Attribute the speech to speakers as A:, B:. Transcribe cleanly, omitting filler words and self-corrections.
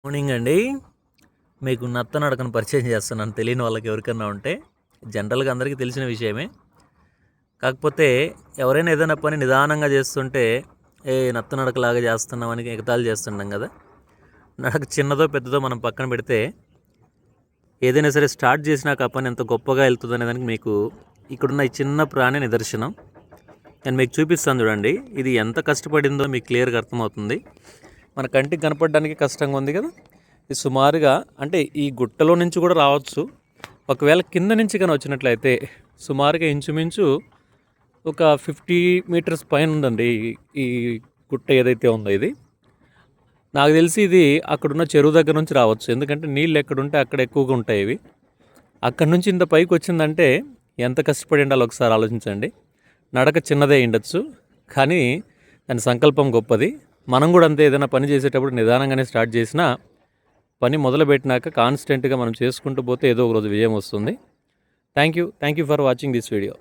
A: Morning అండి. మీకు నత్త నడకను పరిచయం చేస్తున్నాను తెలియని వాళ్ళకి ఎవరికన్నా ఉంటే. జనరల్గా అందరికీ తెలిసిన విషయమే. కాకపోతే ఎవరైనా ఏదైనా పని నిదానంగా చేస్తుంటే నత్త నడకలాగా చేస్తున్నామని ఎగతాళి చేస్తుంటాం కదా. నడక చిన్నదో పెద్దదో మనం పక్కన పెడితే ఏదైనా సరే స్టార్ట్ చేసినాక ఆ పని ఎంత గొప్పగా వెళ్తుంది అనే దానికి మీకు ఇక్కడున్న ఈ చిన్న ప్రాణి నిదర్శనం. నేను మీకు చూపిస్తాను చూడండి. ఇది ఎంత కష్టపడిందో మీకు క్లియర్గా అర్థమవుతుంది. మన కంటికి కనపడడానికి కష్టంగా ఉంది కదా. ఇది సుమారుగా అంటే ఈ గుట్టలో నుంచి కూడా రావచ్చు. ఒకవేళ కింద నుంచి కానీ వచ్చినట్లయితే సుమారుగా ఇంచుమించు ఒక 50 మీటర్స్ పైన ఉందండి ఈ గుట్ట ఏదైతే ఉందో. ఇది నాకు తెలిసి ఇది అక్కడున్న చెరువు దగ్గర నుంచి రావచ్చు. ఎందుకంటే నీళ్ళు ఎక్కడుంటే అక్కడ ఎక్కువగా ఉంటాయి ఇవి. అక్కడ నుంచి ఇంత పైకి వచ్చిందంటే ఎంత కష్టపడి ఉండాలో ఒకసారి ఆలోచించండి. నడక చిన్నదే ఉండొచ్చు, కానీ దాని సంకల్పం గొప్పది. మనం కూడా అంతే. ఏదైనా పని చేసేటప్పుడు నిదానంగానే స్టార్ట్ చేసినా పని మొదలుపెట్టినాక కాన్స్టెంట్గా మనం చేసుకుంటూ పోతే ఏదో ఒక రోజు విజయం వస్తుంది. Thank you for watching this video.